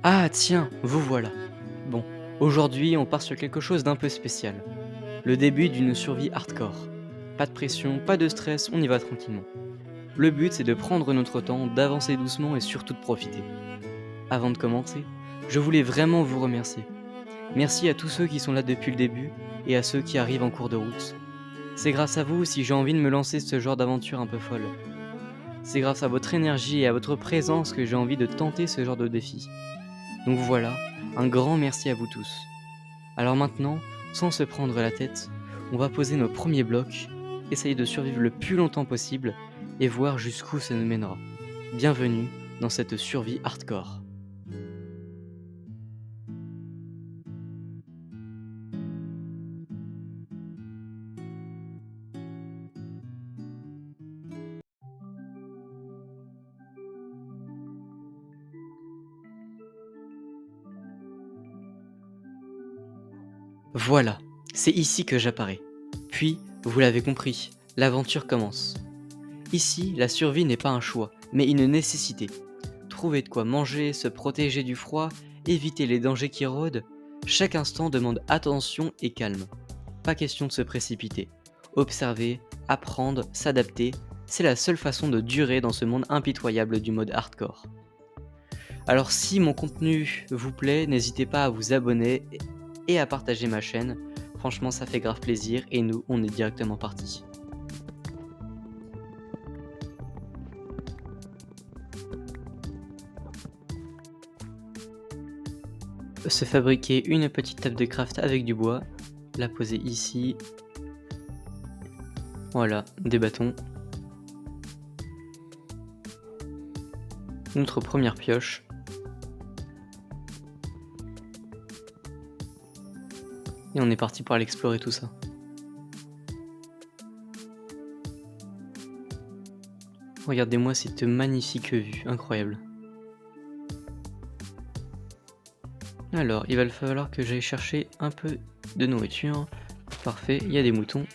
Ah tiens, vous voilà. Bon, aujourd'hui on part sur quelque chose d'un peu spécial. Le début d'une survie hardcore. Pas de pression, pas de stress, on y va tranquillement. Le but c'est de prendre notre temps, d'avancer doucement et surtout de profiter. Avant de commencer, je voulais vraiment vous remercier. Merci à tous ceux qui sont là depuis le début et à ceux qui arrivent en cours de route. C'est grâce à vous si j'ai envie de me lancer ce genre d'aventure un peu folle. C'est grâce à votre énergie et à votre présence que j'ai envie de tenter ce genre de défi. Donc voilà, un grand merci à vous tous. Alors maintenant, sans se prendre la tête, on va poser nos premiers blocs, essayer de survivre le plus longtemps possible et voir jusqu'où ça nous mènera. Bienvenue dans cette survie hardcore. Voilà, c'est ici que j'apparais. Puis, vous l'avez compris, l'aventure commence. Ici, la survie n'est pas un choix, mais une nécessité. Trouver de quoi manger, se protéger du froid, éviter les dangers qui rôdent, chaque instant demande attention et calme. Pas question de se précipiter. Observer, apprendre, s'adapter, c'est la seule façon de durer dans ce monde impitoyable du mode hardcore. Alors si mon contenu vous plaît, n'hésitez pas à vous abonner et à partager ma chaîne. Franchement, ça fait grave plaisir et nous, on est directement parti. Se fabriquer une petite table de craft avec du bois, la poser ici. Voilà, des bâtons. Notre première pioche. Et on est parti pour aller explorer tout ça. Regardez-moi cette magnifique vue, incroyable. Alors, il va falloir que j'aille chercher un peu de nourriture. Parfait, il y a des moutons.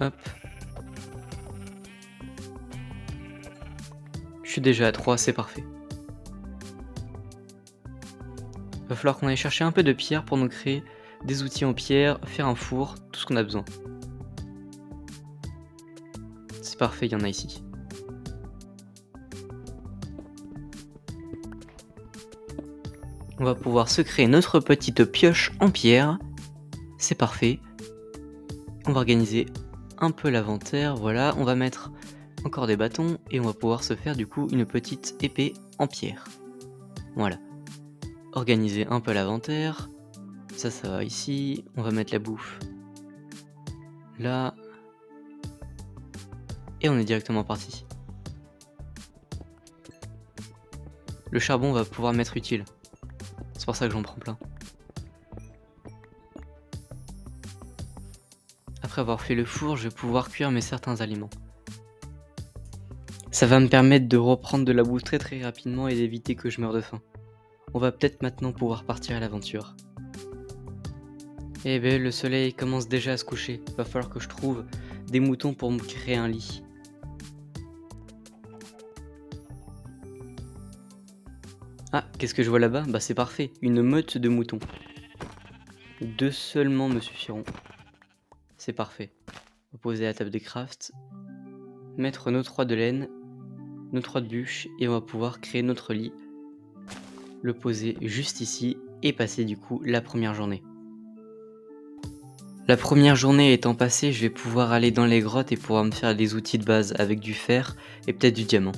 Hop. Je suis déjà à 3, c'est parfait. Va falloir qu'on aille chercher un peu de pierre pour nous créer des outils en pierre, faire un four, tout ce qu'on a besoin. C'est parfait, il y en a ici. On va pouvoir se créer notre petite pioche en pierre. C'est parfait. On va organiser un peu l'inventaire, voilà. On va mettre encore des bâtons et on va pouvoir se faire du coup une petite épée en pierre. Voilà. Organiser un peu l'inventaire. Ça va ici. On va mettre la bouffe là. Et on est directement parti. Le charbon va pouvoir m'être utile. C'est pour ça que j'en prends plein. Après avoir fait le four, je vais pouvoir cuire mes certains aliments. Ça va me permettre de reprendre de la bouffe très très rapidement et d'éviter que je meure de faim. On va peut-être maintenant pouvoir partir à l'aventure. Eh ben, le soleil commence déjà à se coucher. Va falloir que je trouve des moutons pour me créer un lit. Ah, qu'est-ce que je vois là-bas? Bah c'est parfait, une meute de moutons. 2 seulement me suffiront. C'est parfait. On va poser la table de craft, mettre nos 3 de laine, nos 3 de bûches et on va pouvoir créer notre lit. Le poser juste ici et passer du coup la première journée. La première journée étant passée, je vais pouvoir aller dans les grottes et pouvoir me faire des outils de base avec du fer et peut-être du diamant.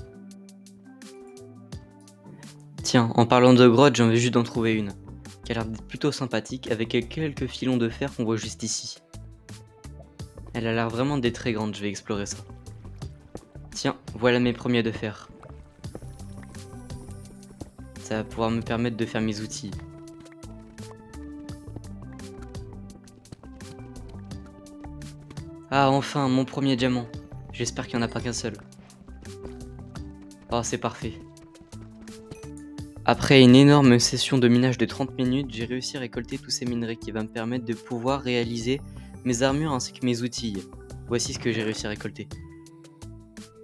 Tiens, en parlant de grotte, j'ai envie juste d'en trouver une, qui a l'air d'être plutôt sympathique, avec quelques filons de fer qu'on voit juste ici. Elle a l'air vraiment d'être très grande, je vais explorer ça. Tiens, voilà mes premiers de fer. Ça va pouvoir me permettre de faire mes outils. Ah, enfin, mon premier diamant. J'espère qu'il n'y en a pas qu'un seul. Oh, c'est parfait. Après une énorme session de minage de 30 minutes, j'ai réussi à récolter tous ces minerais qui va me permettre de pouvoir réaliser mes armures ainsi que mes outils. Voici ce que j'ai réussi à récolter.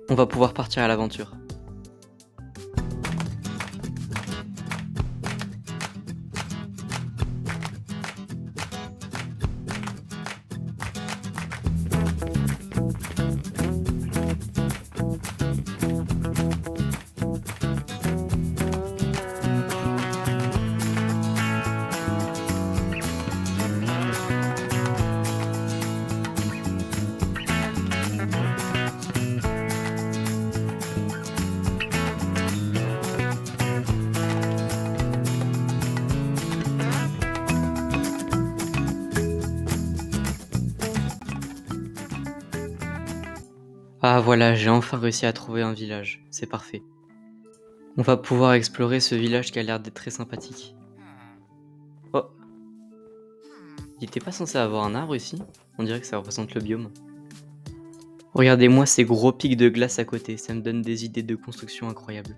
On va pouvoir partir à l'aventure. Ah voilà, j'ai enfin réussi à trouver un village, c'est parfait. On va pouvoir explorer ce village qui a l'air d'être très sympathique. Oh, il était pas censé avoir un arbre ici? On dirait que ça représente le biome. Regardez-moi ces gros pics de glace à côté, ça me donne des idées de construction incroyables.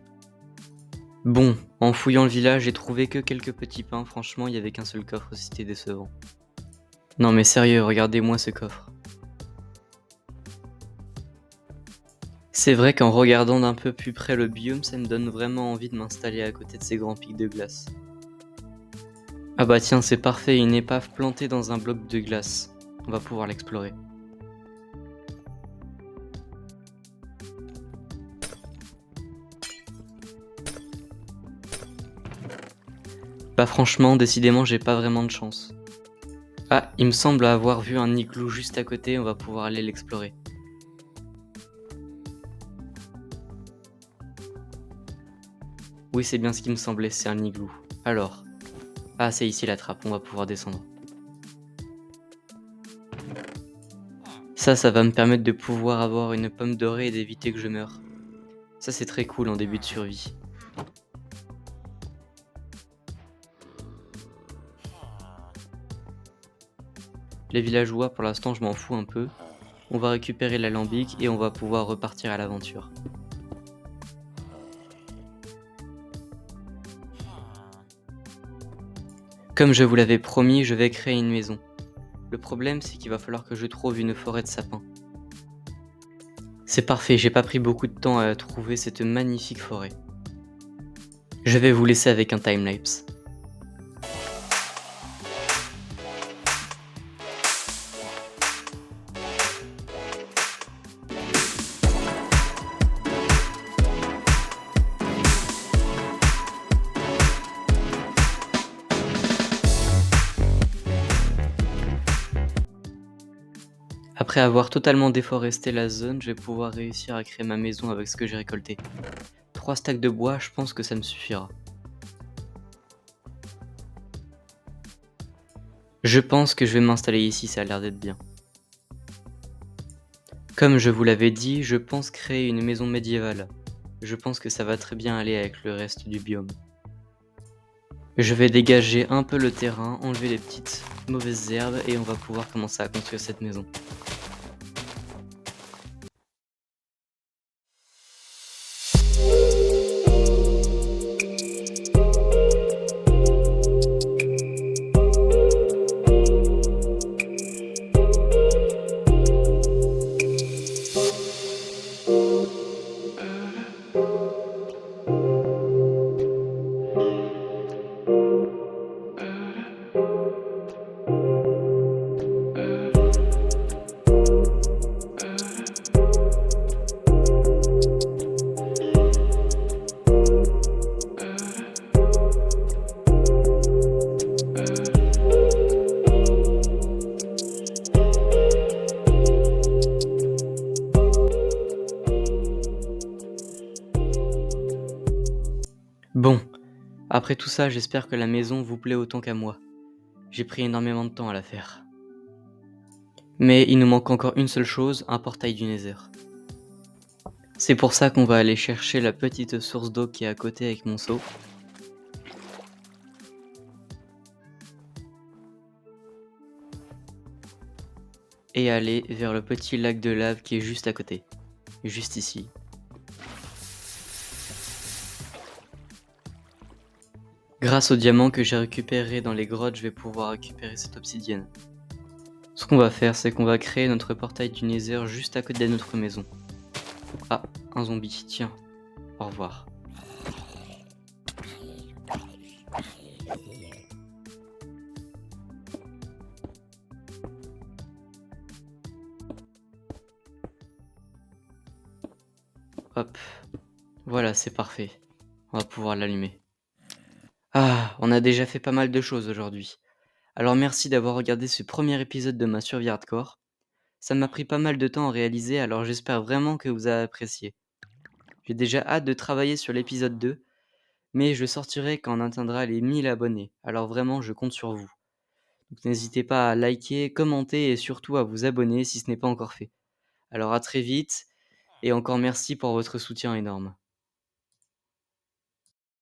Bon, en fouillant le village, j'ai trouvé que quelques petits pains, franchement, il y avait qu'un seul coffre, c'était décevant. Non mais sérieux, regardez-moi ce coffre. C'est vrai qu'en regardant d'un peu plus près le biome, ça me donne vraiment envie de m'installer à côté de ces grands pics de glace. Ah bah tiens, c'est parfait, une épave plantée dans un bloc de glace. On va pouvoir l'explorer. Bah franchement, décidément, j'ai pas vraiment de chance. Ah, il me semble avoir vu un igloo juste à côté, on va pouvoir aller l'explorer. Oui, c'est bien ce qui me semblait, c'est un igloo. Alors, ah c'est ici la trappe, on va pouvoir descendre. Ça va me permettre de pouvoir avoir une pomme dorée et d'éviter que je meure. Ça c'est très cool en début de survie. Les villageois, pour l'instant, je m'en fous un peu. On va récupérer l'alambic et on va pouvoir repartir à l'aventure. Comme je vous l'avais promis, je vais créer une maison. Le problème, c'est qu'il va falloir que je trouve une forêt de sapins. C'est parfait, j'ai pas pris beaucoup de temps à trouver cette magnifique forêt. Je vais vous laisser avec un timelapse. Après avoir totalement déforesté la zone, je vais pouvoir réussir à créer ma maison avec ce que j'ai récolté. 3 stacks de bois, je pense que ça me suffira. Je pense que je vais m'installer ici, ça a l'air d'être bien. Comme je vous l'avais dit, je pense créer une maison médiévale. Je pense que ça va très bien aller avec le reste du biome. Je vais dégager un peu le terrain, enlever les petites mauvaises herbes et on va pouvoir commencer à construire cette maison. Bon, après tout ça, j'espère que la maison vous plaît autant qu'à moi. J'ai pris énormément de temps à la faire. Mais il nous manque encore une seule chose, un portail du Nether. C'est pour ça qu'on va aller chercher la petite source d'eau qui est à côté avec mon seau. Et aller vers le petit lac de lave qui est juste à côté. Juste ici. Grâce au diamant que j'ai récupéré dans les grottes, je vais pouvoir récupérer cette obsidienne. Ce qu'on va faire, c'est qu'on va créer notre portail du Nether juste à côté de notre maison. Ah, un zombie, tiens, au revoir. Hop, voilà, c'est parfait. On va pouvoir l'allumer. Ah, on a déjà fait pas mal de choses aujourd'hui. Alors merci d'avoir regardé ce premier épisode de ma survie hardcore. Ça m'a pris pas mal de temps à réaliser, alors j'espère vraiment que vous avez apprécié. J'ai déjà hâte de travailler sur l'épisode 2, mais je le sortirai quand on atteindra les 1000 abonnés. Alors vraiment, je compte sur vous. Donc n'hésitez pas à liker, commenter et surtout à vous abonner si ce n'est pas encore fait. Alors à très vite et encore merci pour votre soutien énorme.